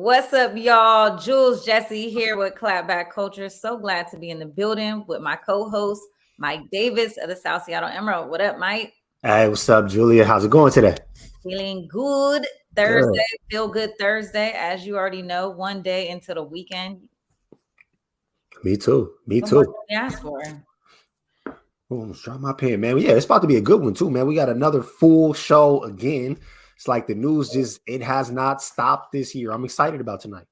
What's up, y'all? Jules, Jessie here with Clapback Culture. So glad to be in the building with my co-host, Mike Davis of the South Seattle Emerald. What up, Mike? Hey, what's up, Julia? How's it going today? Feeling good. Thursday, feel good Thursday. As you already know, one day into the weekend. Me too. What more can we ask for? Oh, let's drop my pen, man. Yeah, it's about to be a good one too, man. We got another full show again. It's like the news it has not stopped this year. I'm excited about tonight.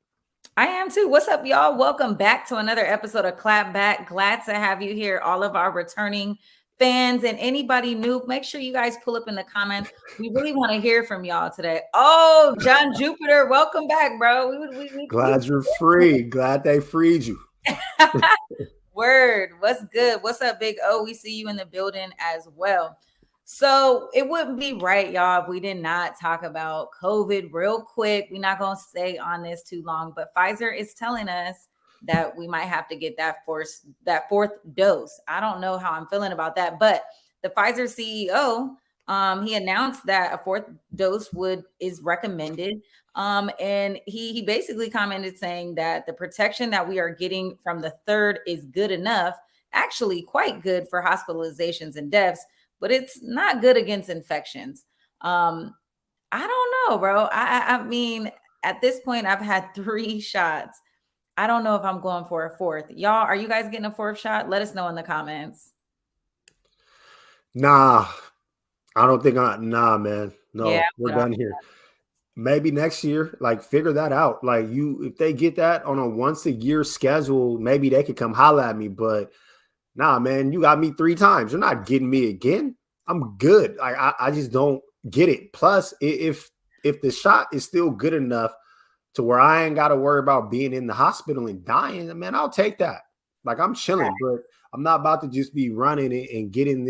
I am too. What's up, y'all? Welcome back to another episode of Clapback. Glad to have you here, all of our returning fans and anybody new. Make sure you guys pull up in the comments. We really want to hear from y'all today. Oh, John Jupiter, welcome back, bro. Glad you're free. Glad they freed you. Word. What's good? What's up, Big O? We see you in the building as well. So it wouldn't be right, y'all, if we did not talk about COVID real quick. We're not going to stay on this too long, but Pfizer is telling us that we might have to get that fourth dose. I don't know how I'm feeling about that, but the Pfizer CEO, he announced that a fourth dose is recommended. And he basically commented saying that the protection that we are getting from the third is good enough, actually quite good for hospitalizations and deaths, but it's not good against infections. I don't know, bro. I mean, at this point, I've had 3 shots. I don't know if I'm going for a fourth. Y'all, are you guys getting a fourth shot? Let us know in the comments. Nah, I don't think nah, man. No, yeah, we're done here. Maybe next year, like figure that out. Like if they get that on a once a year schedule, maybe they could come holler at me. But nah, man, you got me 3 times. You're not getting me again. I'm good. I just don't get it. Plus, if the shot is still good enough to where I ain't got to worry about being in the hospital and dying, man, I'll take that. Like I'm chilling, but I'm not about to just be running it and getting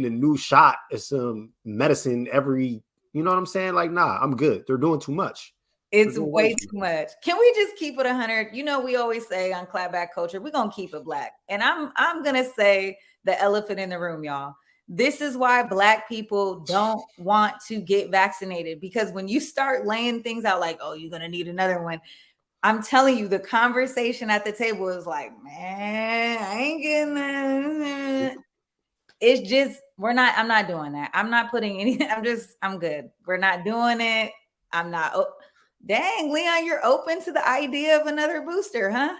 a new shot of some medicine every, you know what I'm saying? Like, nah, I'm good. They're doing too much. It's way too much. Can we just keep it 100? You know, we always say on Clapback Culture, we're going to keep it black. And I'm going to say the elephant in the room, y'all. This is why Black people don't want to get vaccinated, because when you start laying things out like, oh, you're going to need another one, I'm telling you, the conversation at the table is like, man, I ain't getting that. It's just, I'm not doing that. I'm not putting anything. I'm good. We're not doing it. I'm not. Dang, Leon, you're open to the idea of another booster, huh?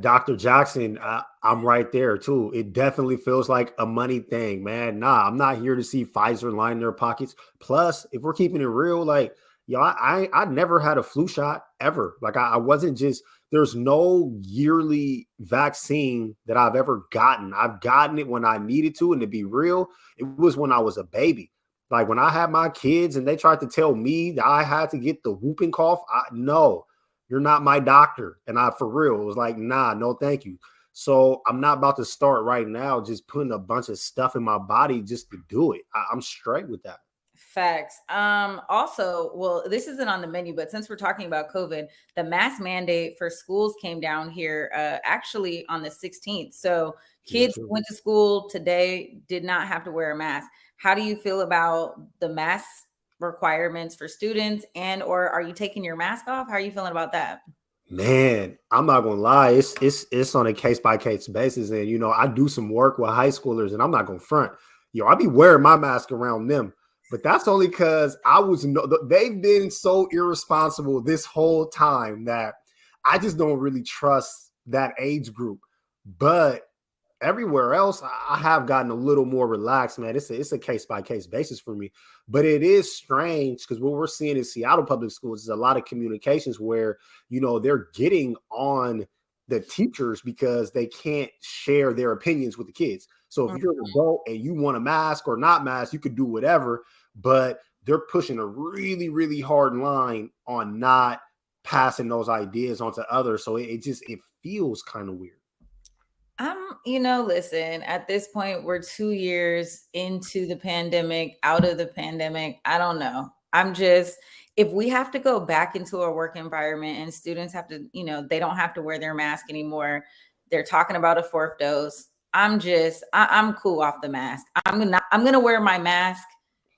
Dr. Jackson, I'm right there too. It definitely feels like a money thing, man. Nah, I'm not here to see Pfizer line their pockets. Plus, if we're keeping it real, like, yo, I never had a flu shot ever. Like I wasn't just, there's no yearly vaccine that I've ever gotten. I've gotten it when I needed to. And to be real, it was when I was a baby. Like when I had my kids and they tried to tell me that I had to get the whooping cough, no. You're not my doctor. And for real, it was like, nah, no, thank you. So I'm not about to start right now just putting a bunch of stuff in my body just to do it. I'm straight with that. Facts. Also, well, this isn't on the menu, but since we're talking about COVID, the mask mandate for schools came down here actually on the 16th. So kids who went to school today did not have to wear a mask. How do you feel about the mask requirements for students, and or are you taking your mask off? How are you feeling about that? Man, I'm not gonna lie, it's on a case-by-case basis. And you know, I do some work with high schoolers, and I'm not gonna front. I be wearing my mask around them, but that's only because they've been so irresponsible this whole time that I just don't really trust that age group. But everywhere else, I have gotten a little more relaxed, man. It's a case-by-case basis for me. But it is strange because what we're seeing in Seattle public schools is a lot of communications where, you know, they're getting on the teachers because they can't share their opinions with the kids. So if you're an adult and you want a mask or not mask, you could do whatever. But they're pushing a really, really hard line on not passing those ideas on to others. So it feels kind of weird. Listen, at this point, we're 2 years into the pandemic, out of the pandemic. I don't know. If we have to go back into a work environment and students have to, they don't have to wear their mask anymore. They're talking about a 4th dose. I'm cool off the mask. I'm going to wear my mask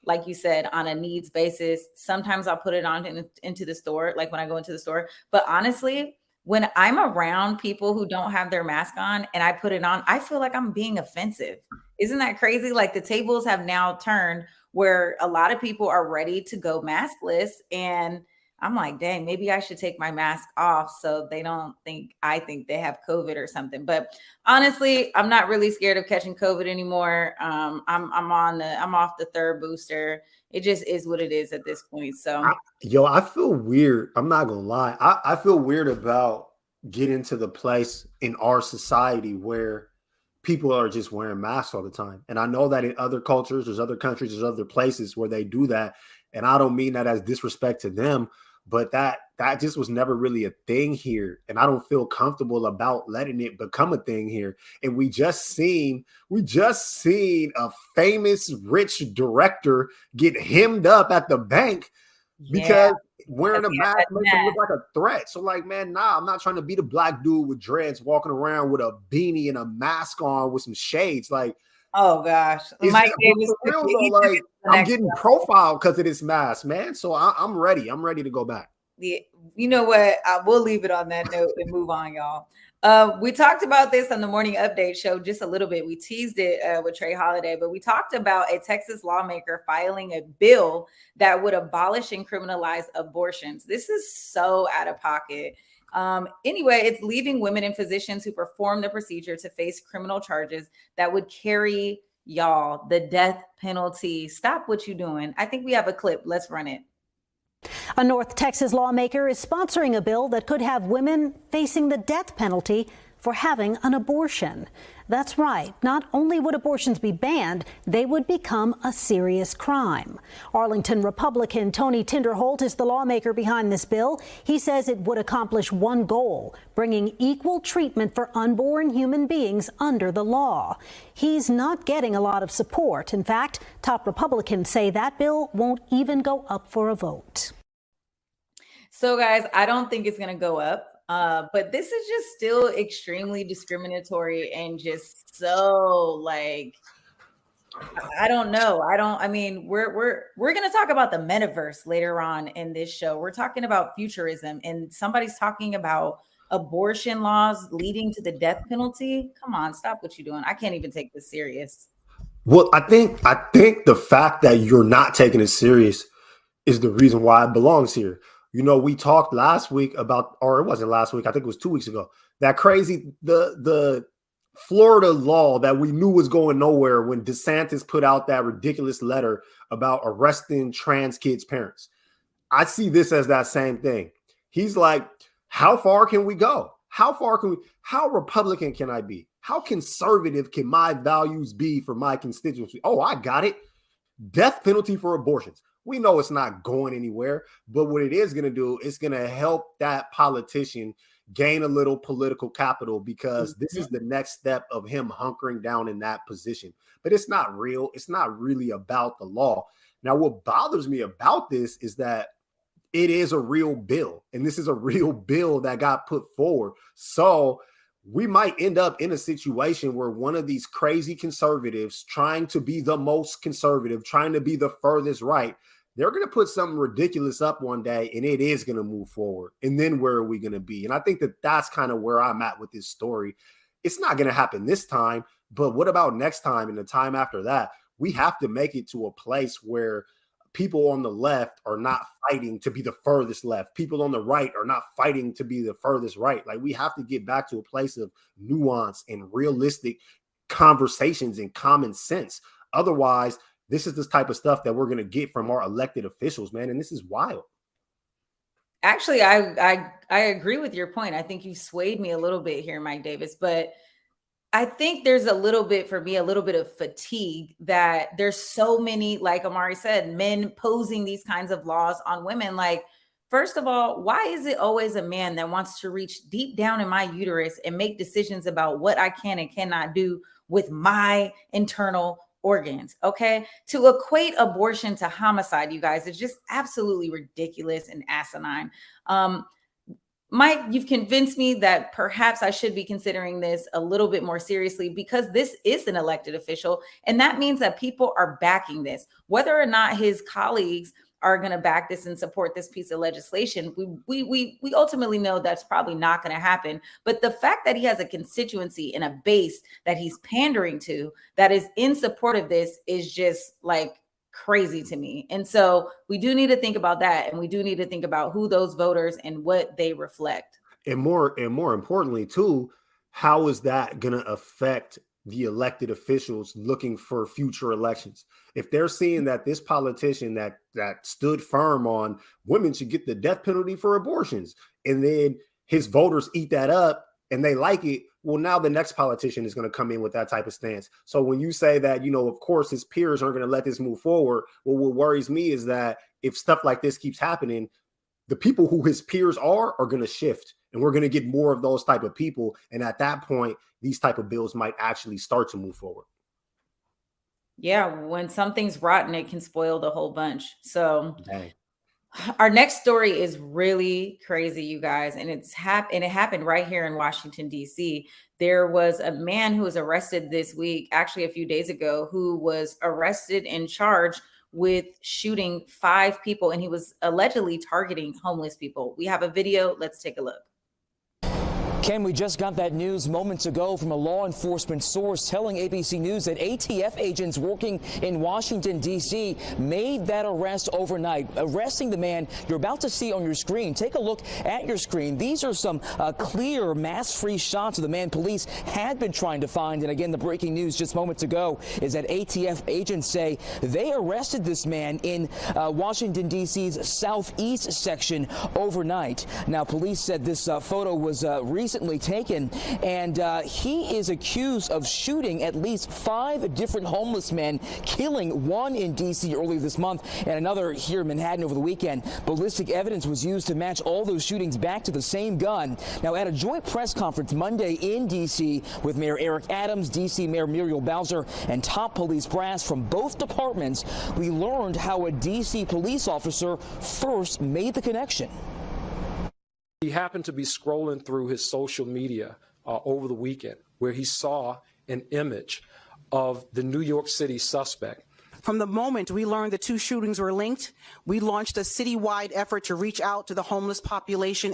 like you said, on a needs basis. Sometimes I'll put it on into the store, like when I go into the store. But honestly, when I'm around people who don't have their mask on and I put it on, I feel like I'm being offensive. Isn't that crazy? Like the tables have now turned where a lot of people are ready to go maskless. And I'm like, dang, maybe I should take my mask off so they don't think I think they have COVID or something. But honestly, I'm not really scared of catching COVID anymore. I'm off the third booster. It just is what it is at this point. So I feel weird. I'm not gonna lie. I feel weird about getting to the place in our society where people are just wearing masks all the time. And I know that in other cultures, there's other countries, there's other places where they do that. And I don't mean that as disrespect to them, but that just was never really a thing here. And I don't feel comfortable about letting it become a thing here. And we just seen a famous rich director get hemmed up at the bank because wearing a mask makes it look like a threat. So like, man, nah, I'm not trying to be the black dude with dreads walking around with a beanie and a mask on with some shades. Like, oh gosh, Mike Davis, for real though, like I'm getting profiled because of this mask, man. So I'm ready. I'm ready to go back. You know what? We'll leave it on that note and move on, y'all. We talked about this on the morning update show just a little bit. We teased it with Trey Holiday, but we talked about a Texas lawmaker filing a bill that would abolish and criminalize abortions. This is so out of pocket. Anyway, it's leaving women and physicians who perform the procedure to face criminal charges that would carry y'all the death penalty. Stop what you're doing. I think we have a clip. Let's run it. A North Texas lawmaker is sponsoring a bill that could have women facing the death penalty for having an abortion. That's right. Not only would abortions be banned, they would become a serious crime. Arlington Republican Tony Tinderholt is the lawmaker behind this bill. He says it would accomplish one goal, bringing equal treatment for unborn human beings under the law. He's not getting a lot of support. In fact, top Republicans say that bill won't even go up for a vote. So, guys, I don't think it's going to go up. But this is just still extremely discriminatory and just so like, I don't know. I mean, we're going to talk about the metaverse later on in this show. We're talking about futurism and somebody's talking about abortion laws leading to the death penalty. Come on, stop what you're doing. I can't even take this serious. Well, I think the fact that you're not taking it serious is the reason why it belongs here. You know, we talked last week about, or it wasn't last week, I think it was 2 weeks ago, that crazy, the Florida law that we knew was going nowhere when DeSantis put out that ridiculous letter about arresting trans kids' parents. I see this as that same thing. He's like, how far can we go? How Republican can I be? How conservative can my values be for my constituency? Oh, I got it. Death penalty for abortions. We know it's not going anywhere, but what it is going to do is going to help that politician gain a little political capital because this is the next step of him hunkering down in that position. But it's not real. It's not really about the law. Now, what bothers me about this is that it is a real bill, and this is a real bill that got put forward. So we might end up in a situation where one of these crazy conservatives trying to be the most conservative, trying to be the furthest right, they're going to put something ridiculous up one day and it is going to move forward. And then where are we going to be? And I think that that's kind of where I'm at with this story. It's not going to happen this time, but what about next time and the time after that? We have to make it to a place where people on the left are not fighting to be the furthest left. People on the right are not fighting to be the furthest right. Like, we have to get back to a place of nuance and realistic conversations and common sense. Otherwise, this is this type of stuff that we're going to get from our elected officials, man. And this is wild. Actually, I agree with your point. I think you swayed me a little bit here, Mike Davis, but I think there's a little bit for me, a little bit of fatigue that there's so many, like Amari said, men posing these kinds of laws on women. Like, first of all, why is it always a man that wants to reach deep down in my uterus and make decisions about what I can and cannot do with my internal organs? Okay. To equate abortion to homicide, you guys, it's just absolutely ridiculous and asinine. Mike, you've convinced me that perhaps I should be considering this a little bit more seriously, because this is an elected official. And that means that people are backing this. Whether or not his colleagues are going to back this and support this piece of legislation, we ultimately know that's probably not going to happen. But the fact that he has a constituency and a base that he's pandering to that is in support of this is just like crazy to me. And so we do need to think about that, and we do need to think about who those voters and what they reflect. And more importantly too, how is that going to affect the elected officials looking for future elections? If they're seeing that this politician that stood firm on women should get the death penalty for abortions, and then his voters eat that up and they like it, well, now the next politician is going to come in with that type of stance. So when you say that, of course, his peers aren't going to let this move forward, well, what worries me is that if stuff like this keeps happening, the people who his peers are going to shift, and we're going to get more of those type of people. And at that point, these type of bills might actually start to move forward. Yeah, when something's rotten, it can spoil the whole bunch. So Dang. Our next story is really crazy, you guys, and it happened right here in Washington, D.C. There was a man who was arrested this week, actually a few days ago, who was arrested and charged with shooting 5 people, and he was allegedly targeting homeless people. We have a video. Let's take a look. Ken, we just got that news moments ago from a law enforcement source telling ABC News that ATF agents working in Washington, D.C. made that arrest overnight, arresting the man you're about to see on your screen. Take a look at your screen. These are some clear mask-free shots of the man police had been trying to find. And again, the breaking news just moments ago is that ATF agents say they arrested this man in Washington, D.C.'s southeast section overnight. Now, police said this photo was recently taken, and he is accused of shooting at least 5 different homeless men, killing one in D.C. earlier this month and another here in Manhattan over the weekend. Ballistic evidence was used to match all those shootings back to the same gun. Now, at a joint press conference Monday in D.C. with Mayor Eric Adams, D.C. Mayor Muriel Bowser, and top police brass from both departments, we learned how a D.C. police officer first made the connection. He happened to be scrolling through his social media over the weekend, where he saw an image of the New York City suspect. From the moment we learned the 2 shootings were linked, we launched a citywide effort to reach out to the homeless population.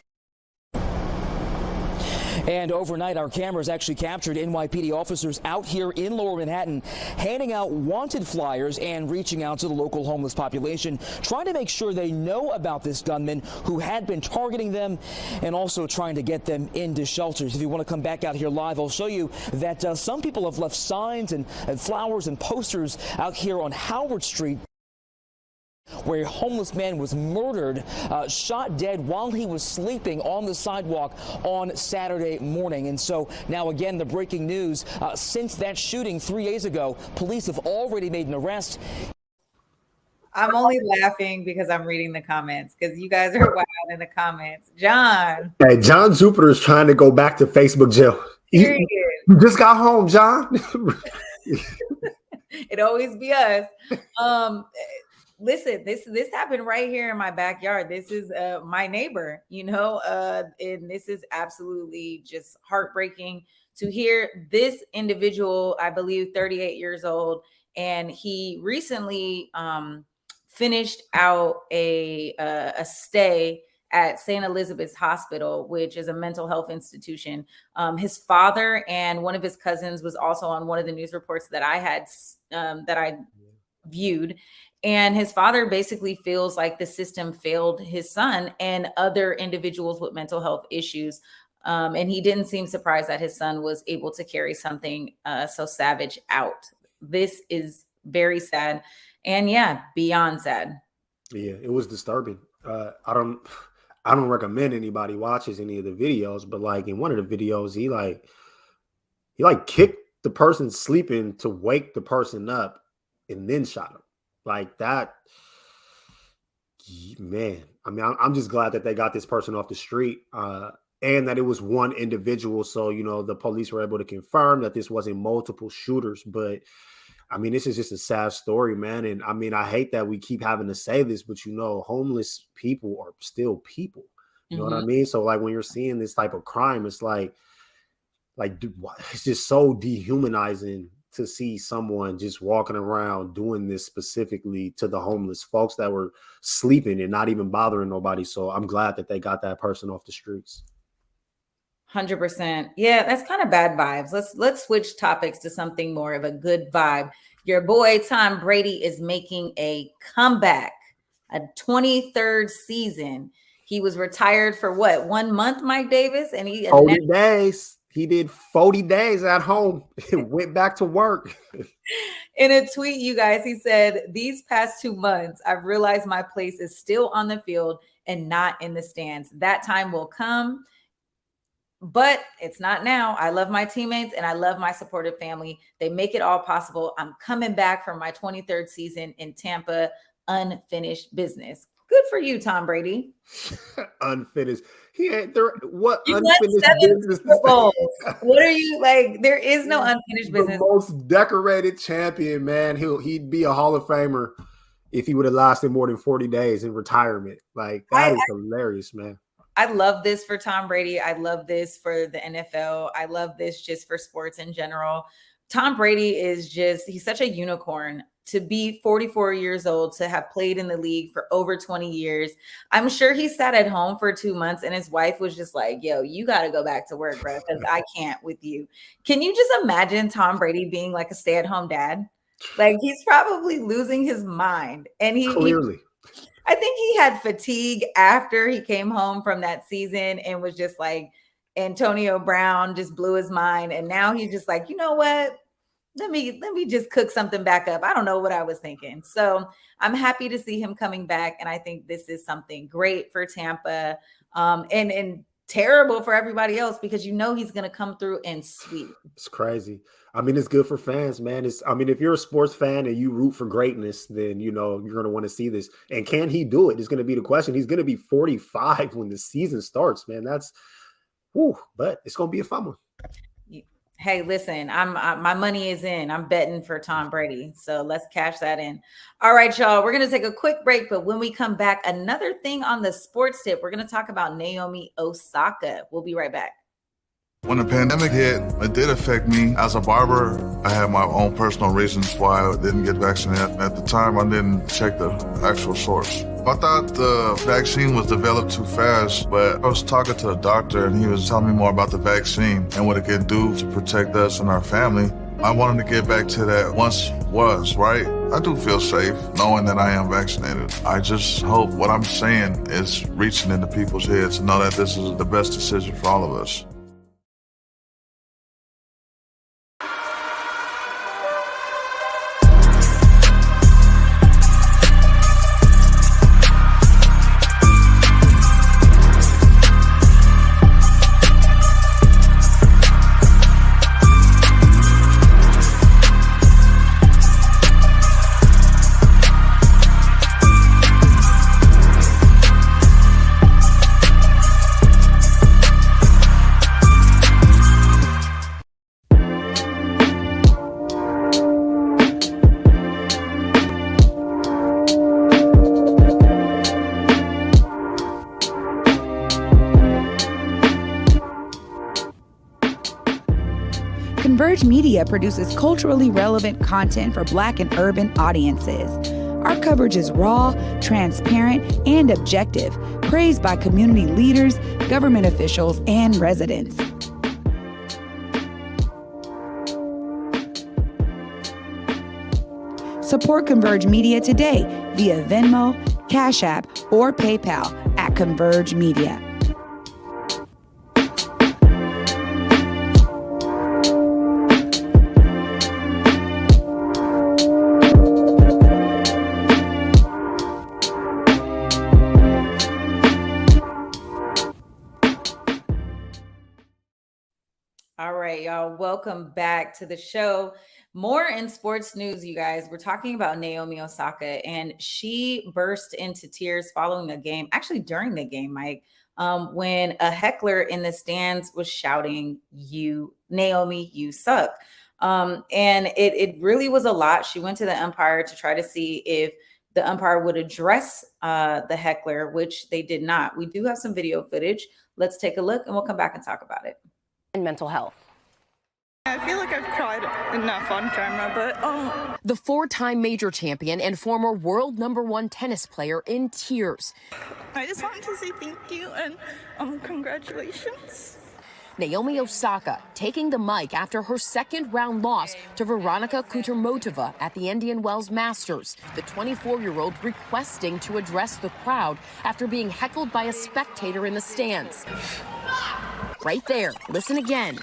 And overnight, our cameras actually captured NYPD officers out here in Lower Manhattan handing out wanted flyers and reaching out to the local homeless population, trying to make sure they know about this gunman who had been targeting them, and also trying to get them into shelters. If you want to come back out here live, I'll show you that some people have left signs and flowers and posters out here on Howard Street, where a homeless man was murdered, shot dead while he was sleeping on the sidewalk on Saturday morning. And so now again, the breaking news, since that shooting 3 days ago, police have already made an arrest. I'm only laughing because I'm reading the comments, because you guys are wild in the comments. John. Hey, John Jupiter is trying to go back to Facebook jail. You just got home, John. It always be us. Listen, this happened right here in my backyard. This is my neighbor, and this is absolutely just heartbreaking to hear. This individual, I believe 38 years old, and he recently finished out a stay at St. Elizabeth's Hospital, which is a mental health institution. His father and one of his cousins was also on one of the news reports that I had viewed. And his father basically feels like the system failed his son and other individuals with mental health issues. And he didn't seem surprised that his son was able to carry something so savage out. This is very sad. And yeah, beyond sad. Yeah, it was disturbing. I don't recommend anybody watches any of the videos, but like in one of the videos, he kicked the person sleeping to wake the person up and then shot him. Like that, man. I mean, I'm just glad that they got this person off the street and that it was one individual. So, the police were able to confirm that this wasn't multiple shooters. But I mean, this is just a sad story, man. And I mean, I hate that we keep having to say this, but homeless people are still people. You know what I mean? So like when you're seeing this type of crime, it's like dude, it's just so dehumanizing to see someone just walking around doing this specifically to the homeless folks that were sleeping and not even bothering nobody. So I'm glad that they got that person off the streets. 100%. Yeah, that's kind of bad vibes. Let's switch topics to something more of a good vibe. Your boy Tom Brady is making a comeback, a 23rd season. He was retired for what, 1 month, Mike Davis? And he 40 days. He did 40 days at home and went back to work. In a tweet, you guys, he said, "These past 2 months, I've realized my place is still on the field and not in the stands. That time will come, but it's not now. I love my teammates and I love my supportive family. They make it all possible. I'm coming back for my 23rd season in Tampa, unfinished business." Good for you, Tom Brady. Unfinished. He ain't there. What You unfinished business? What are you like? There is no unfinished business. The most decorated champion, man. He'd be a Hall of Famer if he would have lasted more than 40 days in retirement. Like that is hilarious, man. I love this for Tom Brady. I love this for the NFL. I love this just for sports in general. Tom Brady is he's such a unicorn. To be 44 years old, to have played in the league for over 20 years. I'm sure he sat at home for 2 months and his wife was just like, yo, you got to go back to work, bro, because I can't with you. Can you just imagine Tom Brady being like a stay-at-home dad? Like he's probably losing his mind. And Clearly. I think he had fatigue after he came home from that season and was just like, Antonio Brown just blew his mind. And now he's just like, you know what? Let me just cook something back up. I don't know what I was thinking. So I'm happy to see him coming back. And I think this is something great for Tampa and terrible for everybody else because he's going to come through and sweep. It's crazy. I mean, it's good for fans, man. If you're a sports fan and you root for greatness, then, you're going to want to see this. And can he do it? Is going to be the question. He's going to be 45 when the season starts, man. But it's going to be a fun one. Hey, listen, my money is in. I'm betting for Tom Brady. So let's cash that in. All right, y'all. We're going to take a quick break. But when we come back, another thing on the sports tip, we're going to talk about Naomi Osaka. We'll be right back. When the pandemic hit, it did affect me. As a barber, I had my own personal reasons why I didn't get vaccinated. At the time, I didn't check the actual source. I thought the vaccine was developed too fast, but I was talking to a doctor and he was telling me more about the vaccine and what it can do to protect us and our family. I wanted to get back to that once was, right? I do feel safe knowing that I am vaccinated. I just hope what I'm saying is reaching into people's heads to know that this is the best decision for all of us. Converge Media produces culturally relevant content for Black and urban audiences. Our coverage is raw, transparent, and objective, praised by community leaders, government officials, and residents. Support Converge Media today via Venmo, Cash App, or PayPal at Converge Media. All right, y'all. Welcome back to the show. More in sports news, you guys. We're talking about Naomi Osaka, and she burst into tears following a game, actually during the game, Mike, when a heckler in the stands was shouting, "You, Naomi, you suck." And it really was a lot. She went to the umpire to try to see if the umpire would address the heckler, which they did not. We do have some video footage. Let's take a look and we'll come back and talk about it. And mental health. I feel like I've cried enough on camera, but The four-time major champion and former world #1 tennis player in tears. I just wanted to say thank you and congratulations. Naomi Osaka taking the mic after her second-round loss to Veronika Kudermetova at the Indian Wells Masters. The 24-year-old requesting to address the crowd after being heckled by a spectator in the stands. Right there, listen again.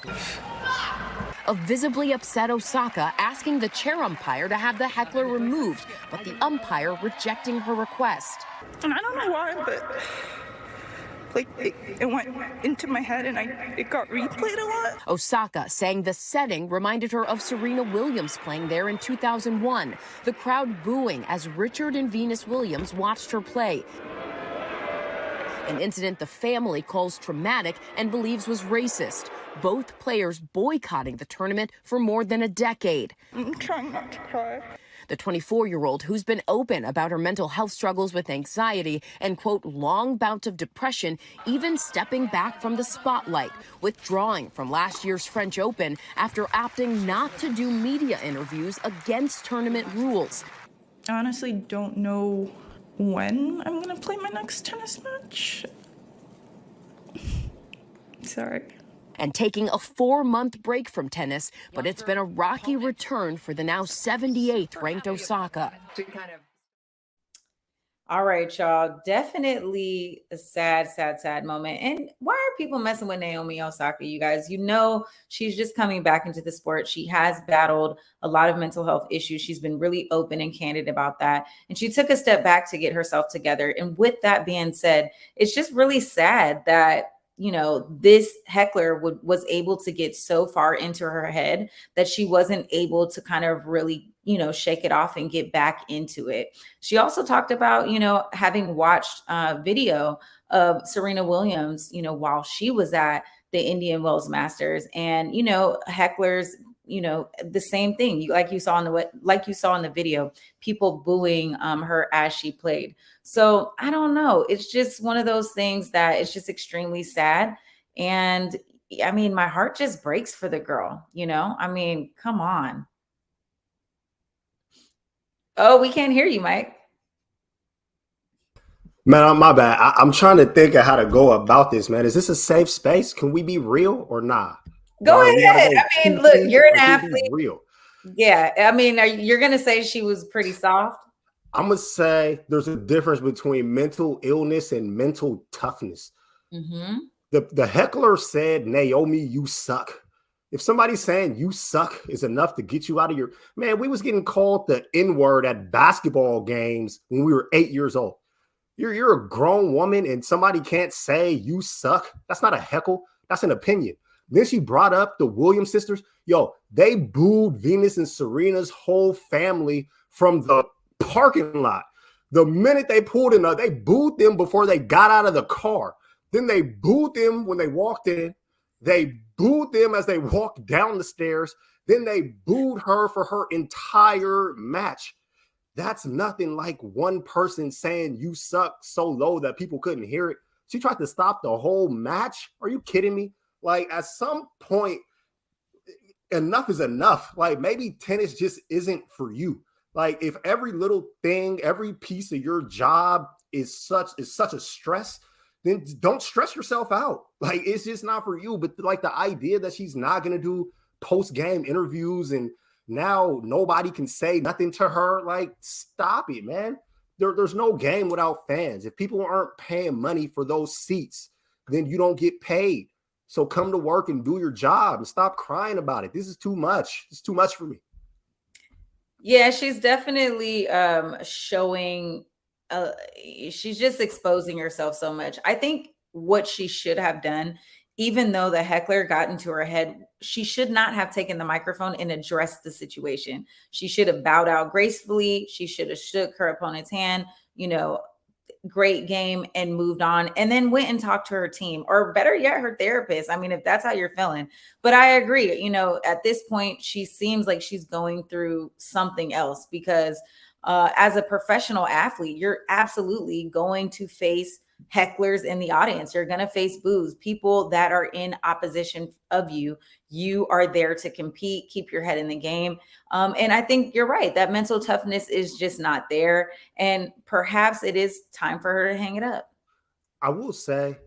A visibly upset Osaka asking the chair umpire to have the heckler removed, but the umpire rejecting her request. And I don't know why, but like it went into my head and it got replayed a lot. Osaka saying the setting reminded her of Serena Williams playing there in 2001. The crowd booing as Richard and Venus Williams watched her play. An incident the family calls traumatic and believes was racist. Both players boycotting the tournament for more than a decade. I'm trying not to cry. The 24-year-old, who's been open about her mental health struggles with anxiety and, quote, long bouts of depression, even stepping back from the spotlight, withdrawing from last year's French Open after opting not to do media interviews against tournament rules. I honestly don't know when I'm going to play my next tennis match. Sorry. And taking a 4-month break from tennis, but it's been a rocky return for the now 78th ranked Osaka. All right, y'all. Definitely a sad, sad, sad moment. And why are people messing with Naomi Osaka, you guys? You know, she's just coming back into the sport. She has battled a lot of mental health issues. She's been really open and candid about that. And she took a step back to get herself together. And with that being said, it's just really sad that, you know, this heckler was able to get so far into her head that she wasn't able to kind of really, you know, shake it off and get back into it. She also talked about, you know, having watched video of Serena Williams, you know, while she was at the Indian Wells Masters, and, you know, hecklers, you know, the same thing. Like you saw in the video, people booing her as she played. So I don't know. It's just one of those things that it's just extremely sad. And I mean, my heart just breaks for the girl, you know? I mean, come on. Oh, we can't hear you, Mike. Man, my bad. I'm trying to think of how to go about this, man. Is this a safe space? Can we be real or not? Go ahead. I mean, look, you're an athlete. Real. Yeah. I mean, you're going to say she was pretty soft? I'm going to say there's a difference between mental illness and mental toughness. Mm-hmm. The heckler said, Naomi, you suck. If somebody's saying you suck is enough to get you out of your... Man, we was getting called the N-word at basketball games when we were 8 years old. You're a grown woman and somebody can't say you suck. That's not a heckle. That's an opinion. Then she brought up the Williams sisters. Yo, they booed Venus and Serena's whole family from the parking lot. The minute they pulled in, they booed them before they got out of the car. Then they booed them when they walked in. They booed them as they walked down the stairs. Then they booed her for her entire match. That's nothing like one person saying you suck so low that people couldn't hear it. She tried to stop the whole match. Are you kidding me? Like, at some point, enough is enough. Like, maybe tennis just isn't for you. Like, if every little thing, every piece of your job is such a stress, then don't stress yourself out. Like, it's just not for you. But like the idea that she's not going to do post-game interviews and now nobody can say nothing to her, like, stop it, man. There's no game without fans. If people aren't paying money for those seats, then you don't get paid. So come to work and do your job and stop crying about it. This is too much. It's too much for me. Yeah, she's definitely showing, she's just exposing herself so much. I think what she should have done, even though the heckler got into her head, she should not have taken the microphone and addressed the situation. She should have bowed out gracefully. She should have shook her opponent's hand, you know, great game, and moved on, and then went and talked to her team, or better yet, her therapist. I mean, if that's how you're feeling. But I agree, you know, at this point, she seems like she's going through something else, because as a professional athlete, you're absolutely going to face hecklers in the audience. You're going to face boos, people that are in opposition of you. You are there to compete, keep your head in the game. And I think you're right. That mental toughness is just not there. And perhaps it is time for her to hang it up. I will say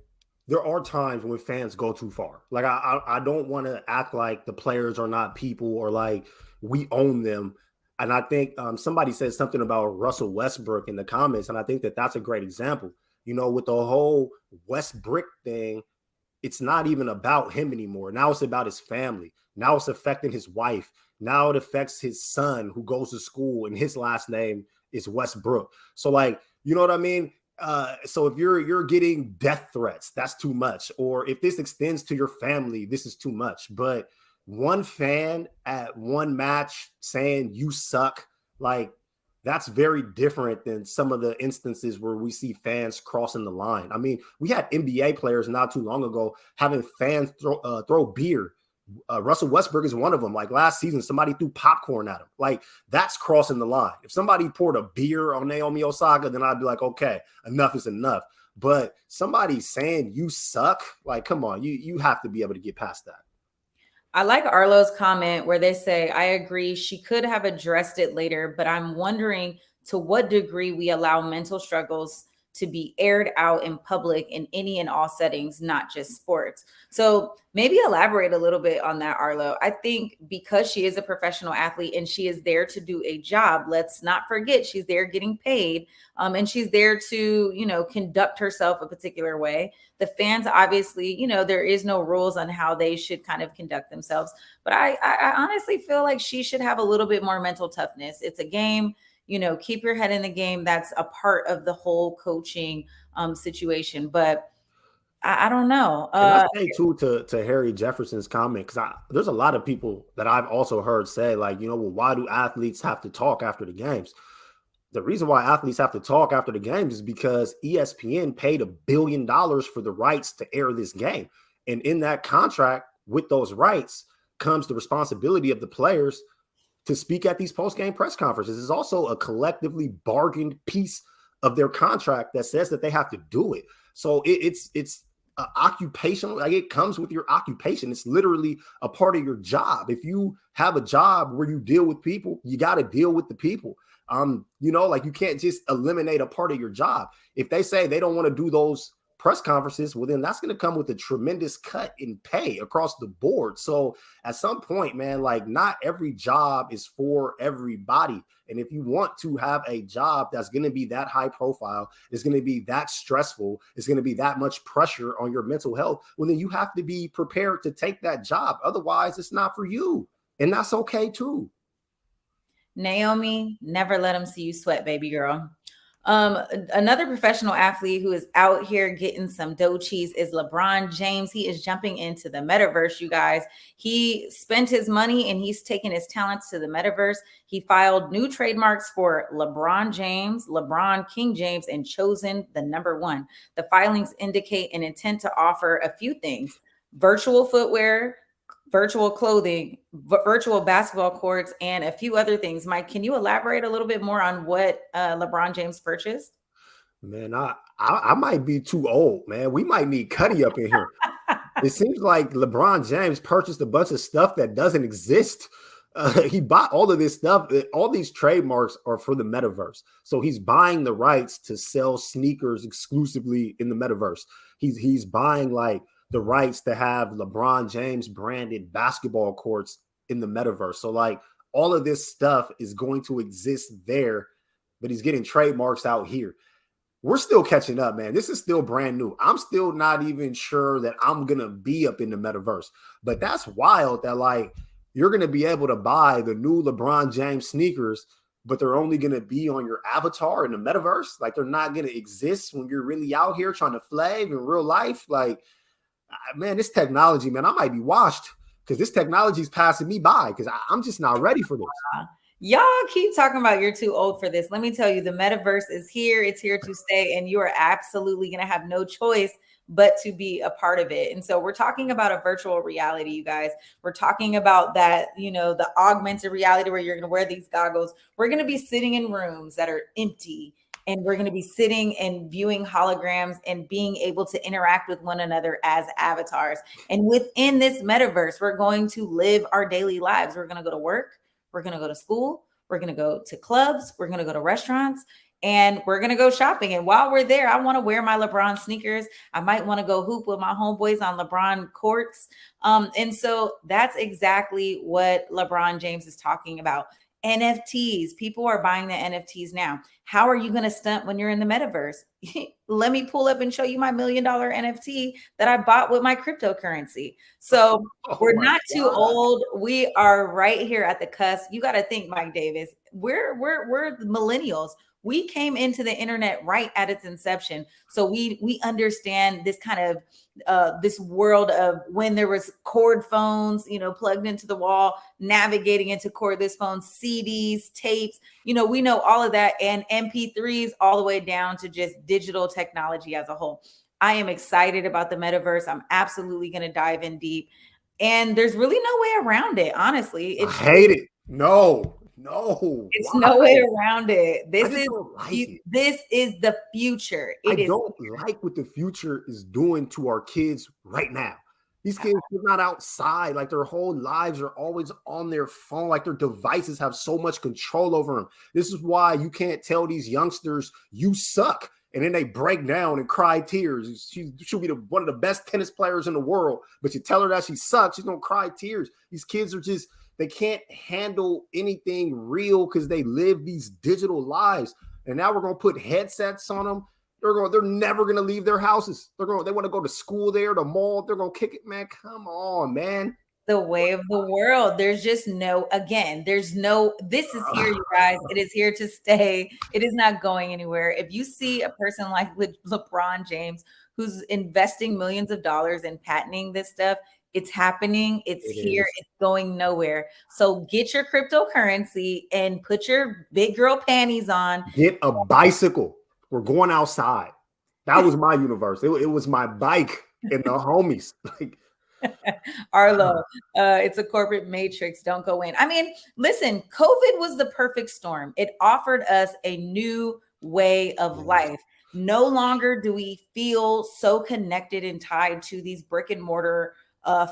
there are times when fans go too far. Like I don't want to act like the players are not people or like we own them. And I think somebody said something about Russell Westbrook in the comments, and I think that that's a great example. You know, with the whole Westbrook thing, it's not even about him anymore. Now it's about his family. Now it's affecting his wife. Now it affects his son who goes to school and his last name is Westbrook. So like, you know what I mean? So if you're getting death threats, that's too much. Or if this extends to your family, this is too much. But one fan at one match saying you suck, like that's very different than some of the instances where we see fans crossing the line. I mean, we had NBA players not too long ago having fans throw beer. Russell Westbrook is one of them. Like last season, somebody threw popcorn at him. Like that's crossing the line. If somebody poured a beer on Naomi Osaka, then I'd be like, okay, enough is enough. But somebody saying you suck, like, come on, you have to be able to get past that. I like Arlo's comment where they say, I agree, she could have addressed it later, but I'm wondering to what degree we allow mental struggles to be aired out in public in any and all settings, not just sports. So maybe elaborate a little bit on that, Arlo. I think because she is a professional athlete and she is there to do a job, let's not forget she's there getting paid, and she's there to, you know, conduct herself a particular way. The fans, obviously, you know, there is no rules on how they should kind of conduct themselves. But I honestly feel like she should have a little bit more mental toughness. It's a game. You know, keep your head in the game. That's a part of the whole coaching situation. But I don't know. Can I say too to Harry Jefferson's comment? Because there's a lot of people that I've also heard say, like, you know, well, why do athletes have to talk after the games? The reason why athletes have to talk after the games is because ESPN paid $1 billion for the rights to air this game. And in that contract with those rights comes the responsibility of the players to speak at these post-game press conferences. Is also a collectively bargained piece of their contract that says that they have to do it. So it's occupational, like it comes with your occupation. It's literally a part of your job. If you have a job where you deal with people, you got to deal with the people. You know, like you can't just eliminate a part of your job. If they say they don't want to do those press conferences, well, then that's going to come with a tremendous cut in pay across the board. So at some point, man, like not every job is for everybody. And if you want to have a job that's going to be that high profile, it's going to be that stressful, it's going to be that much pressure on your mental health, well, then you have to be prepared to take that job. Otherwise, it's not for you. And that's okay too. Naomi, never let them see you sweat, baby girl. Another professional athlete who is out here getting some dough cheese is LeBron James. He is jumping into the metaverse, you guys. He spent his money and he's taken his talents to the metaverse. He filed new trademarks for LeBron James, LeBron King James, and chosen the #1. The filings indicate an intent to offer a few things: virtual footwear, virtual clothing, virtual basketball courts, and a few other things. Mike, can you elaborate a little bit more on what LeBron James purchased? Man, I might be too old, man. We might need Cuddy up in here. It seems like LeBron James purchased a bunch of stuff that doesn't exist. He bought all of this stuff. All these trademarks are for the metaverse. So he's buying the rights to sell sneakers exclusively in the metaverse. He's buying like the rights to have LeBron James branded basketball courts in the metaverse. So like all of this stuff is going to exist there, but he's getting trademarks out here. We're still catching up, man. This is still brand new. I'm still not even sure that I'm going to be up in the metaverse, but that's wild that like you're going to be able to buy the new LeBron James sneakers, but they're only going to be on your avatar in the metaverse. Like they're not going to exist when you're really out here trying to flave in real life. Like, man, this technology, man, I might be washed because this technology is passing me by because I'm just not ready for this. Y'all keep talking about you're too old for this. Let me tell you, the metaverse is here. It's here to stay, and you are absolutely going to have no choice but to be a part of it. And so we're talking about a virtual reality, you guys. We're talking about that, the augmented reality where you're going to wear these goggles. We're going to be sitting in rooms that are empty, and we're going to be sitting and viewing holograms and being able to interact with one another as avatars. And within this metaverse, we're going to live our daily lives. We're going to go to work. We're going to go to school. We're going to go to clubs. We're going to go to restaurants, and we're going to go shopping. And while we're there, I want to wear my LeBron sneakers. I might want to go hoop with my homeboys on LeBron courts. And so that's exactly what LeBron James is talking about. NFTs. People are buying the NFTs now. How are you going to stunt when you're in the metaverse? Let me pull up and show you my $1 million NFT that I bought with my cryptocurrency. So we're not too old. We are right here at the cusp. You got to think, Mike Davis, we're the millennials. We came into the internet right at its inception. So we understand this kind of this world of when there was cord phones, plugged into the wall, navigating into cordless phones, CDs, tapes, we know all of that, and MP3s all the way down to just digital technology as a whole. I am excited about the metaverse. I'm absolutely going to dive in deep, and there's really no way around it. Honestly, I hate it. No. It's no way around it. This is the future. I don't like what the future is doing to our kids right now. These kids are not outside. Like, their whole lives are always on their phone. Like, their devices have so much control over them. This is why you can't tell these youngsters you suck, and then they break down and cry tears. She'll be one of the best tennis players in the world, but you tell her that she sucks, she's gonna cry tears. These kids are just, they can't handle anything real because they live these digital lives. And now we're going to put headsets on them. They're never going to leave their houses. They want to go to school there, the mall. They're going to kick it, man. Come on, man. The way of the world. There's just this is here, you guys. It is here to stay. It is not going anywhere. If you see a person like LeBron James, who's investing millions of dollars in patenting this stuff, it's happening. It's here. It's going nowhere. So get your cryptocurrency and put your big girl panties on. Get a bicycle. We're going outside. That was my universe. It was my bike and the homies. Like, Arlo, it's a corporate matrix. Don't go in. I mean, listen, COVID was the perfect storm. It offered us a new way of life. No longer do we feel so connected and tied to these brick and mortar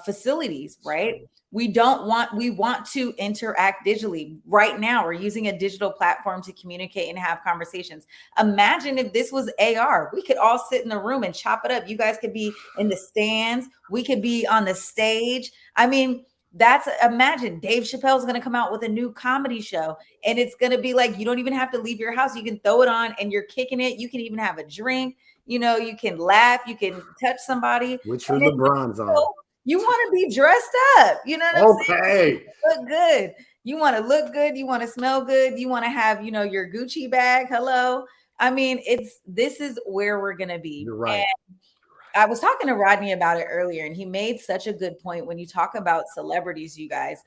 facilities, right? We want to interact digitally. Right now, we're using a digital platform to communicate and have conversations. Imagine if this was AR. We could all sit in the room and chop it up. You guys could be in the stands. We could be on the stage. I mean, imagine Dave Chappelle's going to come out with a new comedy show, and it's going to be like, you don't even have to leave your house. You can throw it on and you're kicking it. You can even have a drink. You can laugh. You can touch somebody. With your LeBrons on. You want to be dressed up. You know what I'm saying? Look good. You want to look good. You want to smell good. You want to have, your Gucci bag. Hello. I mean, this is where we're going to be. You're right. And I was talking to Rodney about it earlier, and he made such a good point. When you talk about celebrities, you guys,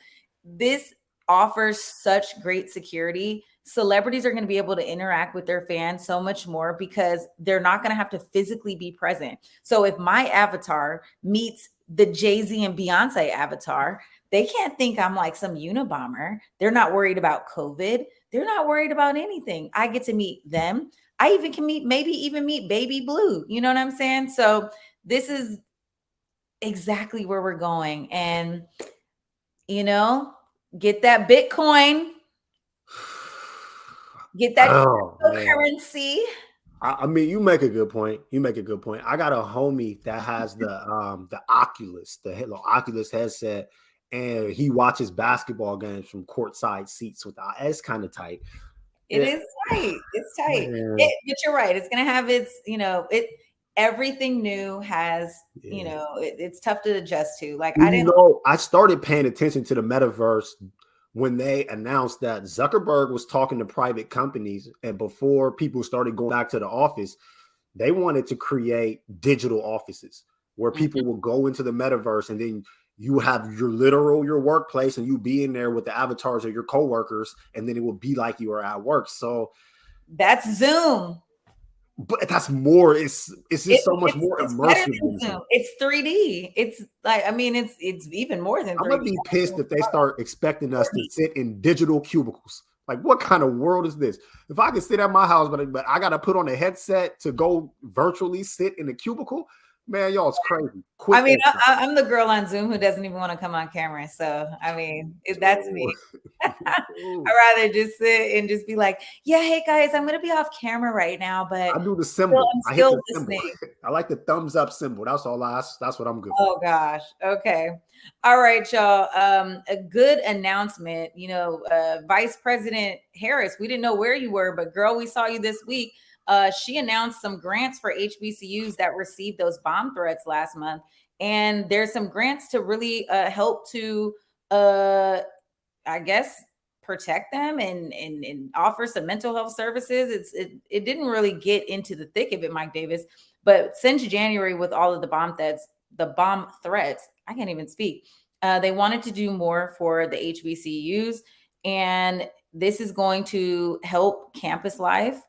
this offers such great security. Celebrities are going to be able to interact with their fans so much more because they're not going to have to physically be present. So if my avatar meets the Jay-Z and Beyonce avatar, they can't think I'm like some Unabomber. They're not worried about COVID. They're not worried about anything. I get to meet them. I even can meet Baby Blue. You know what I'm saying? So this is exactly where we're going. And, get that Bitcoin, get that cryptocurrency. I mean, you make a good point. I got a homie that has the Oculus, the Oculus headset, and he watches basketball games from courtside seats without. It's kind of tight. It is tight. It's tight. But you're right. It's gonna have its, everything new has, it's tough to adjust to. Like, I started paying attention to the metaverse when they announced that Zuckerberg was talking to private companies, and before people started going back to the office, they wanted to create digital offices where people will go into the metaverse, and then you have your workplace and you be in there with the avatars of your coworkers, and then it will be like you are at work. So that's Zoom. But that's more. It's just so much more immersive than Zoom. It's 3D. It's like, I mean, it's even more than 3D. I'm gonna be pissed if they start expecting us to sit in digital cubicles. Like, what kind of world is this? If I can sit at my house, but I gotta put on a headset to go virtually sit in a cubicle, man, y'all, it's crazy. I mean, I'm the girl on Zoom who doesn't even want to come on camera. So, I mean, that's me. I'd rather just sit and just be like, yeah, hey guys, I'm going to be off camera right now, but I do the symbol. I'm still listening. I like the thumbs up symbol. That's all. That's what I'm good for. Oh gosh. Okay. All right, y'all. A good announcement. You know, Vice President Harris, we didn't know where you were, but girl, we saw you this week. She announced some grants for HBCUs that received those bomb threats last month. And there's some grants to really help to, I guess, protect them and offer some mental health services. It didn't really get into the thick of it, Mike Davis. But since January, with all of the bomb threats, I can't even speak. They wanted to do more for the HBCUs. And this is going to help campus life.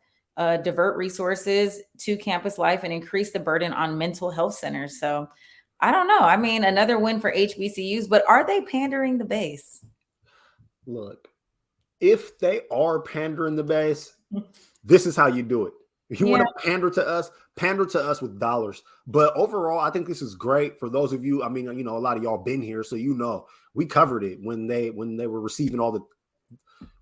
Divert resources to campus life and increase the burden on mental health centers. So I don't know. I mean, another win for HBCUs, but are they pandering the base? Look, if they are pandering the base, this is how you do it. If you want to pander to us with dollars. But overall, I think this is great for those of you. I mean, you know, a lot of y'all been here, so you know we covered it when they were receiving all the.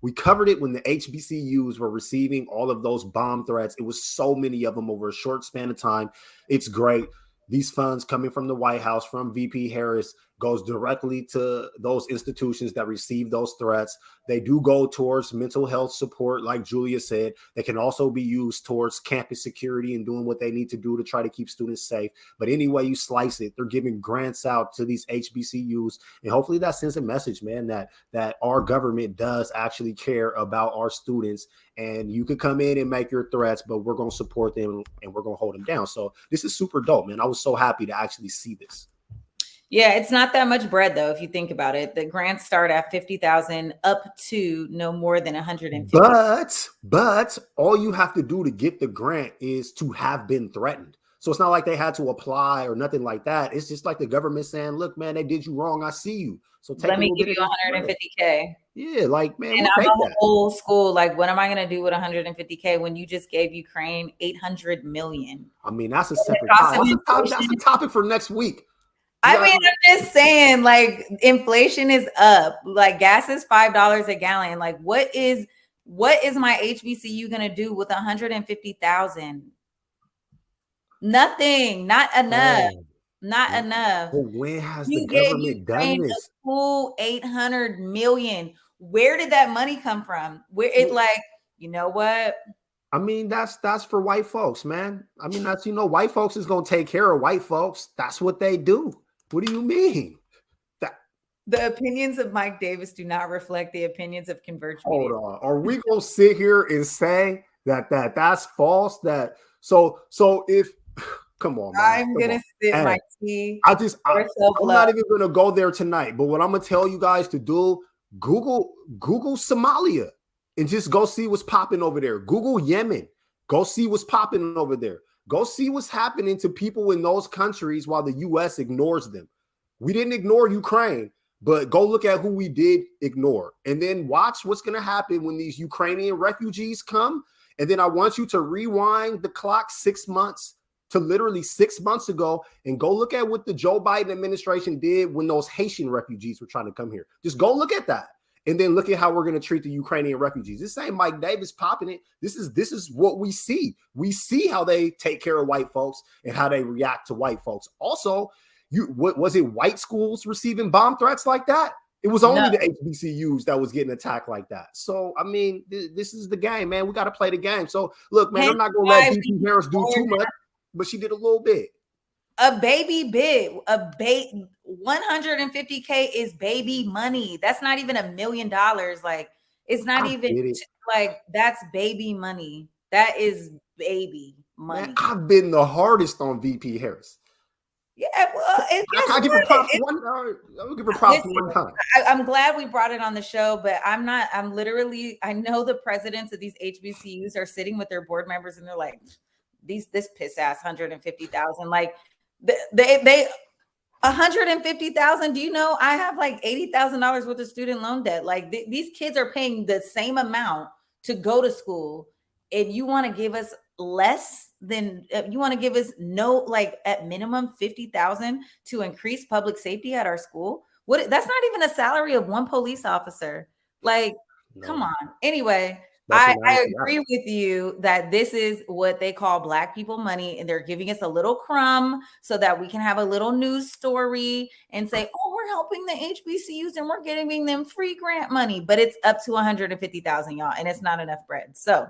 We covered it when the HBCUs were receiving all of those bomb threats. It was so many of them over a short span of time. It's great. These funds coming from the White House, from VP Harris, goes directly to those institutions that receive those threats. They do go towards mental health support, like Julia said. They can also be used towards campus security and doing what they need to do to try to keep students safe. But any way you slice it, they're giving grants out to these HBCUs. And hopefully that sends a message, man, that our government does actually care about our students. And you could come in and make your threats, but we're going to support them and we're going to hold them down. So this is super dope, man. I was so happy to actually see this. Yeah, it's not that much bread, though, if you think about it. The grants start at $50,000 up to no more than $150,000. But all you have to do to get the grant is to have been threatened. So it's not like they had to apply or nothing like that. It's just like the government saying, look, man, they did you wrong. I see you. So let me give you $150K. Yeah, like, man, and I'm old school. Like, what am I going to do with $150K when you just gave Ukraine $800 million? I mean, that's a separate topic. That's a topic for next week. I mean, I'm just saying, like, inflation is up. Like, gas is $5 a gallon. Like, what is my HBCU gonna do with $150,000? Nothing. Not enough. Not enough. But when has the government done this? Full $800 million. Where did that money come from? Where it like, you know what? I mean, that's for white folks, man. I mean, that's, you know, white folks is gonna take care of white folks. That's what they do. What do you mean? The opinions of Mike Davis do not reflect the opinions of Converge. Hold on. Are we gonna sit here and say that's false? So if come on, man. I'm gonna sit my tea. I'm not even gonna go there tonight. But what I'm gonna tell you guys to do, Google Somalia and just go see what's popping over there. Google Yemen. Go see what's popping over there. Go see what's happening to people in those countries while the U.S. ignores them. We didn't ignore Ukraine, but go look at who we did ignore. And then watch what's going to happen when these Ukrainian refugees come. And then I want you to rewind the clock 6 months to literally 6 months ago and go look at what the Joe Biden administration did when those Haitian refugees were trying to come here. Just go look at that. And then look at how we're going to treat the Ukrainian refugees. This ain't Mike Davis popping it. This is what we see. We see how they take care of white folks and how they react to white folks. Also, what was it? White schools receiving bomb threats like that? It was only the HBCUs that was getting attacked like that. So, I mean, this is the game, man. We got to play the game. So, look, man, I'm not going to let VP Harris do too much, but she did a little bit. A baby bit, $150K is baby money. That's not even $1 million. Like, it's not like, that's baby money. That is baby money. Man, I've been the hardest on VP Harris. Yeah, well, and I give her props one time. I'll give her props one time. I'm glad we brought it on the show, but I'm not. I'm literally. I know the presidents of these HBCUs are sitting with their board members, and they're like, this piss ass 150,000. Like they 150,000. Do you know I have like $80,000 worth of student loan debt? Like these kids are paying the same amount to go to school, and you want to give us less than you want to give us no, like at minimum 50,000 to increase public safety at our school. What? That's not even a salary of one police officer. Like, come on. Anyway, I agree with you that this is what they call Black people money, and they're giving us a little crumb so that we can have a little news story and say, oh, we're helping the HBCUs and we're giving them free grant money, but it's up to 150,000, y'all, and it's not enough bread. So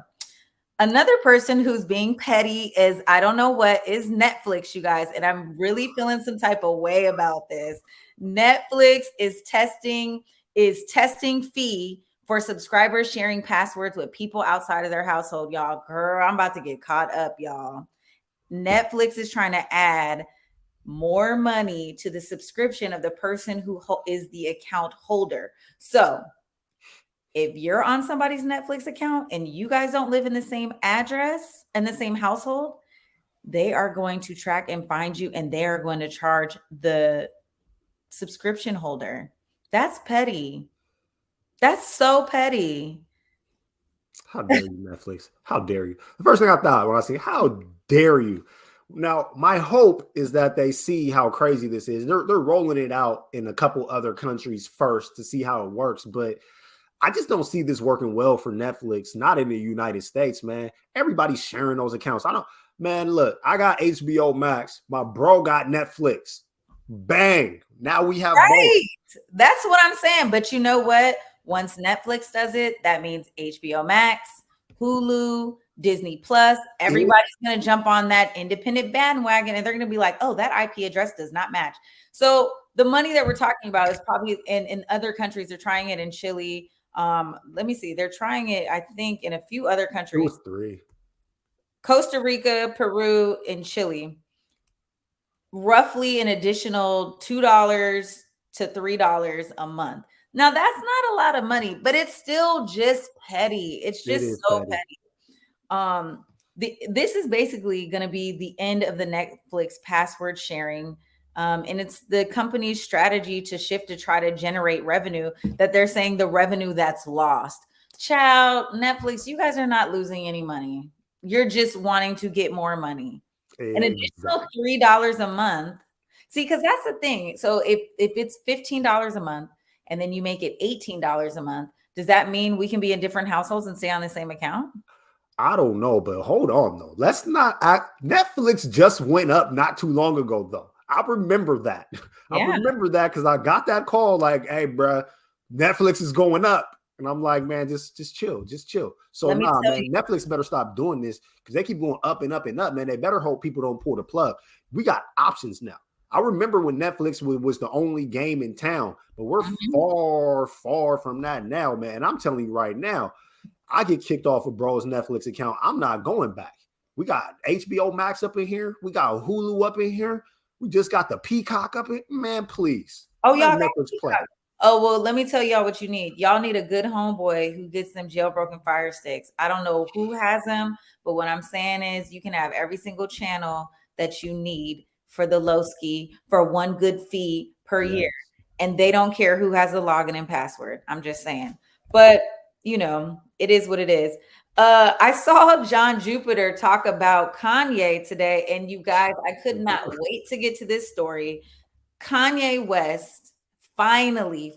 another person who's being petty is, I don't know what, is Netflix, you guys, and I'm really feeling some type of way about this. Netflix is testing fee for subscribers sharing passwords with people outside of their household, y'all. Girl, I'm about to get caught up, y'all. Netflix is trying to add more money to the subscription of the person who is the account holder. So if you're on somebody's Netflix account and you guys don't live in the same address and the same household, they are going to track and find you, and they are going to charge the subscription holder. That's petty. That's so petty. How dare you, Netflix? How dare you? The first thing I thought when I see, how dare you? Now, my hope is that they see how crazy this is. They're rolling it out in a couple other countries first to see how it works, but I just don't see this working well for Netflix, not in the United States, man. Everybody's sharing those accounts. Man, look, I got HBO Max. My bro got Netflix. Bang. Now we have both. That's what I'm saying. But you know what? Once Netflix does it, that means HBO Max, Hulu, Disney Plus, everybody's going to jump on that independent bandwagon, and they're going to be like, oh, that IP address does not match. So the money that we're talking about is probably in other countries. They're trying it in Chile. Let me see. They're trying it, I think, in a few other countries. It was 3. Costa Rica, Peru, and Chile. Roughly an additional $2 to $3 a month. Now, that's not a lot of money, but it's still just petty. It's just so petty. This is basically going to be the end of the Netflix password sharing. And it's the company's strategy to shift to try to generate revenue, that they're saying the revenue that's lost. Child, Netflix, you guys are not losing any money. You're just wanting to get more money. An additional $3 a month. See, because that's the thing. So if it's $15 a month and then you make it $18 a month, does that mean we can be in different households and stay on the same account? I don't know, but hold on, though. Let's not act. Netflix just went up not too long ago, though. I remember that. I remember that because I got that call like, hey, bro, Netflix is going up. And I'm like, man, just chill. So man, Netflix better stop doing this because they keep going up and up and up, man. They better hope people don't pull the plug. We got options now. I remember when Netflix was the only game in town, but we're far from that now, man. I'm telling you right now, I get kicked off of bro's Netflix account. I'm not going back. We got HBO Max up in here. We got Hulu up in here. We just got the Peacock up in. Man, please. Oh, y'all got Peacock. Oh, well, let me tell y'all what you need. Y'all need a good homeboy who gets them jailbroken Fire Sticks. I don't know who has them, but what I'm saying is you can have every single channel that you need for the low ski for one good fee per year. And they don't care who has the login and password. I'm just saying. But, you know, it is what it is. I saw John Jupiter talk about Kanye today, and you guys, I could not wait to get to this story. Kanye West finally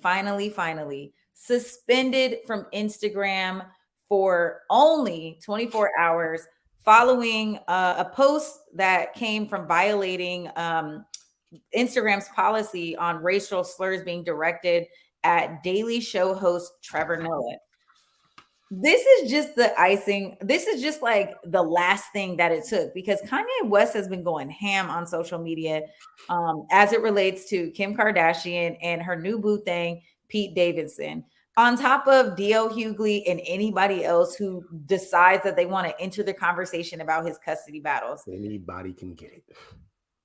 suspended from Instagram for only 24 hours following a post that came from violating Instagram's policy on racial slurs being directed at Daily Show host Trevor Noah. This is just the icing. This is just like the last thing that it took, because Kanye West has been going ham on social media as it relates to Kim Kardashian and her new boo thing, Pete Davidson, on top of D.L. Hughley and anybody else who decides that they want to enter the conversation about his custody battles. Anybody can get it.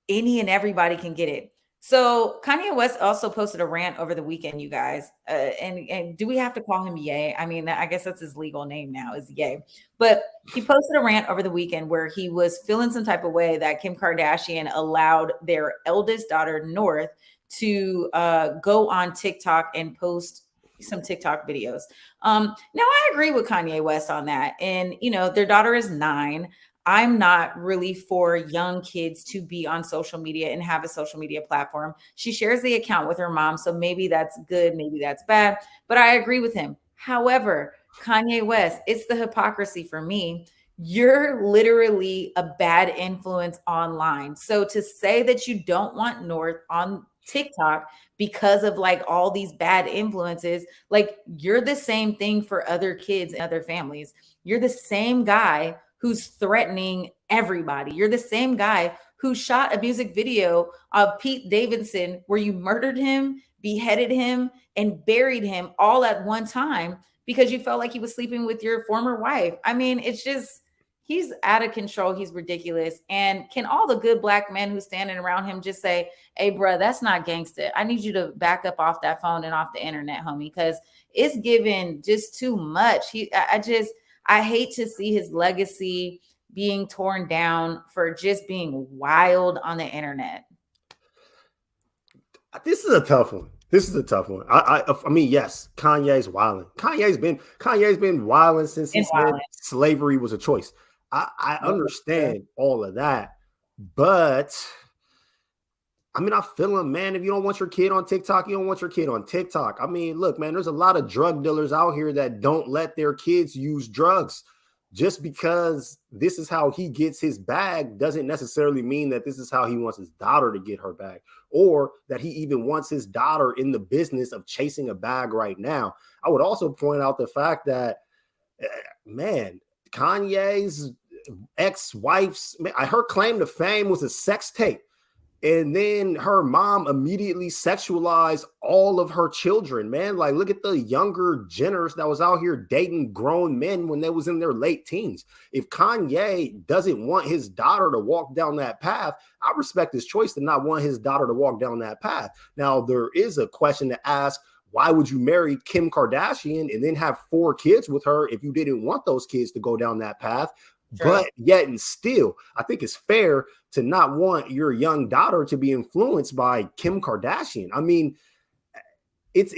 any and everybody can get it. So Kanye West also posted a rant over the weekend, you guys. And do we have to call him Ye? I mean, I guess that's his legal name now is Ye. But he posted a rant over the weekend where he was feeling some type of way that Kim Kardashian allowed their eldest daughter, North, to go on TikTok and post some TikTok videos. Now I agree with Kanye West on that. And, their daughter is 9. I'm not really for young kids to be on social media and have a social media platform. She shares the account with her mom, so maybe that's good, maybe that's bad, but I agree with him. However, Kanye West, it's the hypocrisy for me. You're literally a bad influence online. So to say that you don't want North on TikTok because of like all these bad influences, like you're the same thing for other kids and other families. You're the same guy who's threatening everybody. You're the same guy who shot a music video of Pete Davidson where you murdered him, beheaded him, and buried him all at one time because you felt like he was sleeping with your former wife. I mean, it's just, he's out of control. He's ridiculous. And can all the good Black men who's standing around him just say, hey, bro, that's not gangsta. I need you to back up off that phone and off the internet, homie, because it's giving just too much. I hate to see his legacy being torn down for just being wild on the internet. This is a tough one. I mean, yes, Kanye's wilding. Kanye's been wilding since he said slavery was a choice. I understand all of that, but I mean, I feel him, man. If you don't want your kid on TikTok, you don't want your kid on TikTok. I mean, look, man, there's a lot of drug dealers out here that don't let their kids use drugs. Just because this is how he gets his bag doesn't necessarily mean that this is how he wants his daughter to get her bag, or that he even wants his daughter in the business of chasing a bag right now. I would also point out the fact that, man, Kanye's ex-wife's, her claim to fame was a sex tape. And then her mom immediately sexualized all of her children, man. Like, look at the younger Jenners that was out here dating grown men when they was in their late teens. If Kanye doesn't want his daughter to walk down that path, I respect his choice to not want his daughter to walk down that path. Now, there is a question to ask. Why would you marry Kim Kardashian and then have 4 kids with her if you didn't want those kids to go down that path? Sure. But yet and still, I think it's fair to not want your young daughter to be influenced by Kim Kardashian. I mean, it's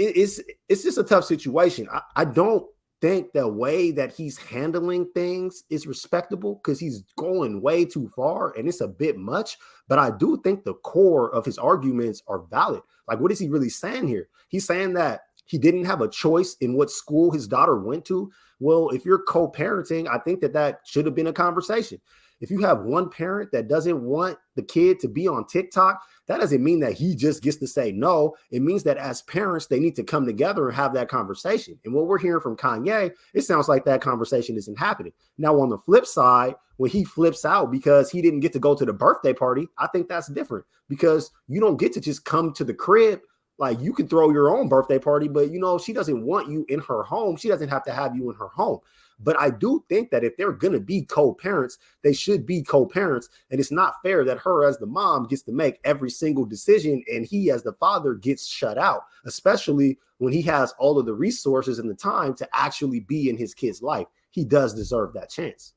just a tough situation. I don't think the way that he's handling things is respectable because he's going way too far and it's a bit much. But I do think the core of his arguments are valid. Like, what is he really saying here? He's saying that he didn't have a choice in what school his daughter went to. Well, if you're co-parenting, I think that should have been a conversation. If you have one parent that doesn't want the kid to be on TikTok, that doesn't mean that he just gets to say no. It means that as parents, they need to come together and have that conversation. And what we're hearing from Kanye, it sounds like that conversation isn't happening. Now, on the flip side, when he flips out because he didn't get to go to the birthday party, I think that's different because you don't get to just come to the crib. Like, you can throw your own birthday party, but, she doesn't want you in her home. She doesn't have to have you in her home. But I do think that if they're going to be co-parents, they should be co-parents. And it's not fair that her as the mom gets to make every single decision and he as the father gets shut out, especially when he has all of the resources and the time to actually be in his kid's life. He does deserve that chance.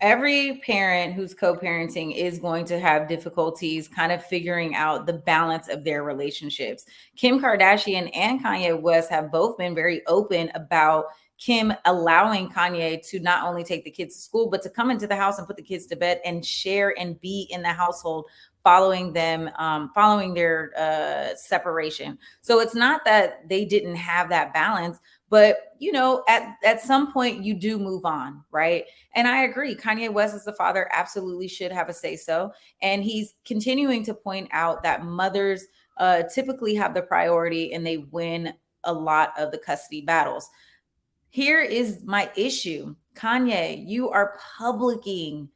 Every parent who's co-parenting is going to have difficulties kind of figuring out the balance of their relationships. Kim Kardashian and Kanye West have both been very open about Kim allowing Kanye to not only take the kids to school, but to come into the house and put the kids to bed and share and be in the household following their separation. So it's not that they didn't have that balance, but, at some point you do move on, right? And I agree. Kanye West as the father absolutely should have a say so. And he's continuing to point out that mothers typically have the priority and they win a lot of the custody battles. Here is my issue. Kanye, you are publicly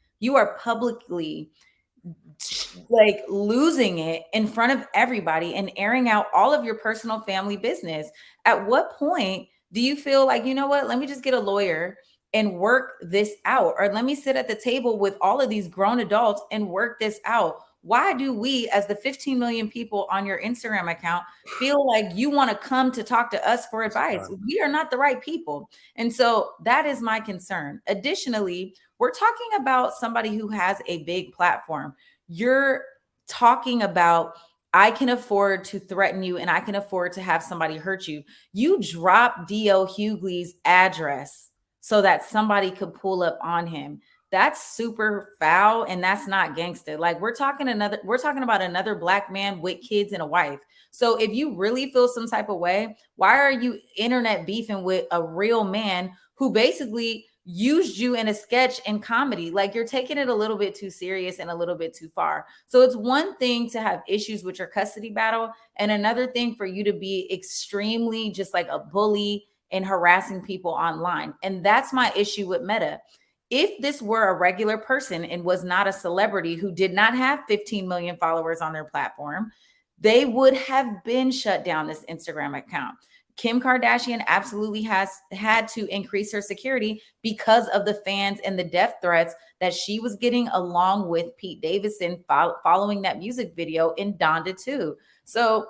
like losing it in front of everybody and airing out all of your personal family business. At what point do you feel like, you know what, let me just get a lawyer and work this out? Or let me sit at the table with all of these grown adults and work this out. why do we, as the 15 million people on your Instagram account, feel like you want to come to talk to us for advice? We are not the right people. And so that is my concern. Additionally, we're talking about somebody who has a big platform. You're talking about, I can afford to threaten you and I can afford to have somebody hurt you. You drop D.L. Hughley's address so that somebody could pull up on him. That's super foul, and that's not gangster. Like, we're talking about another Black man with kids and a wife. So if you really feel some type of way, why are you internet beefing with a real man who basically used you in a sketch and comedy? Like, you're taking it a little bit too serious and a little bit too far. So it's one thing to have issues with your custody battle, and another thing for you to be extremely just like a bully and harassing people online. And that's my issue with Meta. If this were a regular person and was not a celebrity who did not have 15 million followers on their platform, they would have been shut down this Instagram account. Kim Kardashian absolutely has had to increase her security because of the fans and the death threats that she was getting, along with Pete Davidson following that music video in Donda 2. So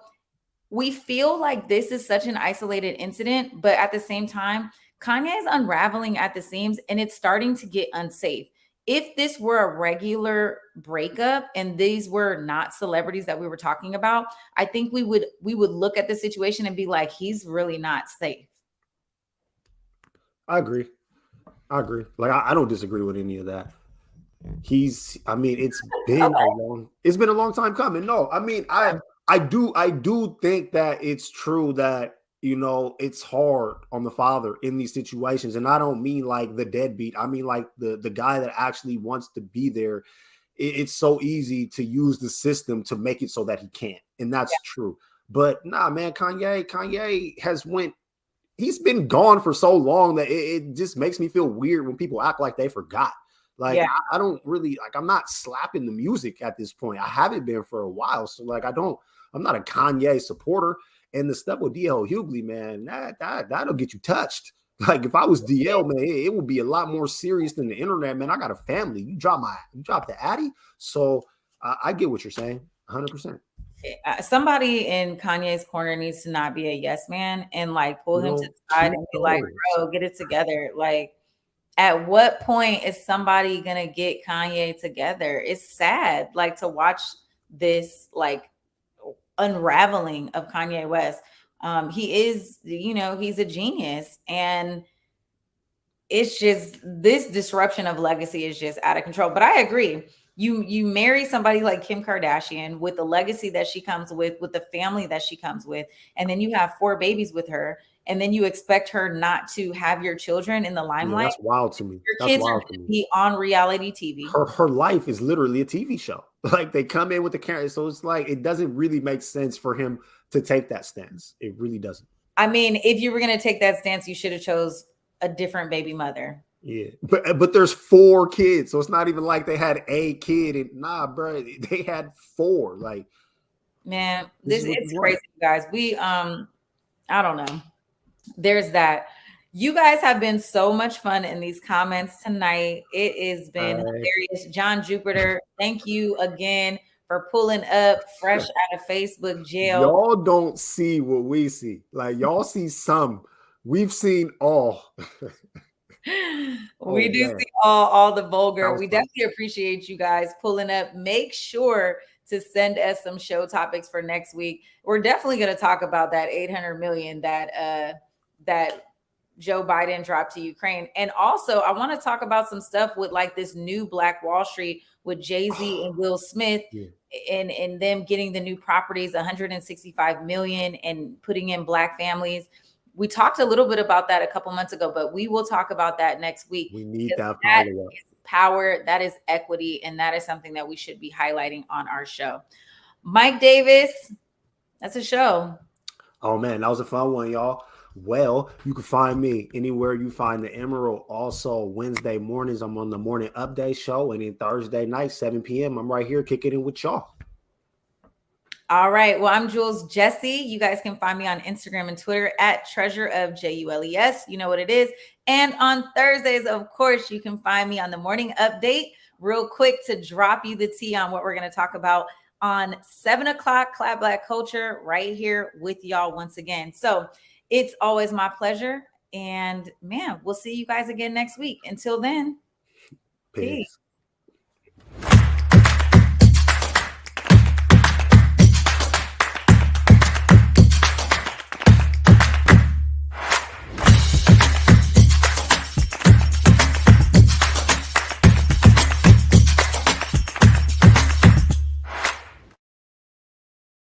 we feel like this is such an isolated incident, but at the same time, Kanye is unraveling at the seams and it's starting to get unsafe. If this were a regular breakup and these were not celebrities that we were talking about, I think we would look at the situation and be like, he's really not safe. I agree. Like, I don't disagree with any of that. It's been a long time coming. No, I mean, I do think that it's true that, you know, it's hard on the father in these situations. And I don't mean like the deadbeat. I mean like the guy that actually wants to be there. It's so easy to use the system to make it so that he can't. And that's true. But nah, man, Kanye he's been gone for so long that it just makes me feel weird when people act like they forgot. Like, I don't really, like, I'm not slapping the music at this point. I haven't been for a while. So like, I'm not a Kanye supporter. And the stuff with D.L. Hughley, man, that'll get you touched. Like, if I was DL, man, it would be a lot more serious than the internet, man. I got a family. You drop the Addy. So I get what you're saying, 100%. Somebody in Kanye's corner needs to not be a yes man and like pull him to the side and be like, bro, get it together. Like, at what point is somebody gonna get Kanye together? It's sad, like, to watch this like unraveling of Kanye West. He is, you know, he's a genius, and it's just, this disruption of legacy is just out of control. But I agree. You marry somebody like Kim Kardashian with the legacy that she comes with the family that she comes with, and then you have 4 babies with her, and then you expect her not to have your children in the limelight. Yeah, that's wild to me. Your kids are going to be on reality TV. Her life is literally a TV show. Like, they come in with the camera. So it's like, it doesn't really make sense for him to take that stance. It really doesn't. I mean, if you were going to take that stance, you should have chose a different baby mother. Yeah, but there's 4 kids, so it's not even like they had a kid. And nah, bro, they had 4. Like, man, it's crazy, guys. We I don't know. There's that. You guys have been so much fun in these comments tonight. It has been hilarious. John Jupiter, thank you again for pulling up fresh out of Facebook jail. Y'all don't see what we see. Like, y'all see some. We've seen all. We do see all the vulgar. We definitely appreciate you guys pulling up. Make sure to send us some show topics for next week. We're definitely going to talk about that 800 million that Joe Biden dropped to Ukraine. And also, I want to talk about some stuff with like this new Black Wall Street with Jay-Z and Will Smith, and them getting the new properties, 165 million, and putting in Black families. We talked a little bit about that a couple months ago, but we will talk about that next week. We need that power, that is equity, and that is something that we should be highlighting on our show. Mike Davis, that's a show. Oh man, that was a fun one, y'all. Well, you can find me anywhere you find the Emerald. Also, Wednesday mornings, I'm on the Morning Update show, and then Thursday night, 7 p.m., I'm right here kicking it with y'all. All right. Well, I'm Jules Jessie. You guys can find me on Instagram and Twitter at Treasure of JULES. You know what it is. And on Thursdays, of course, you can find me on the Morning Update real quick to drop you the tea on what we're going to talk about on 7 o'clock, Clap Black Culture, right here with y'all once again. So it's always my pleasure. And man, we'll see you guys again next week. Until then, peace.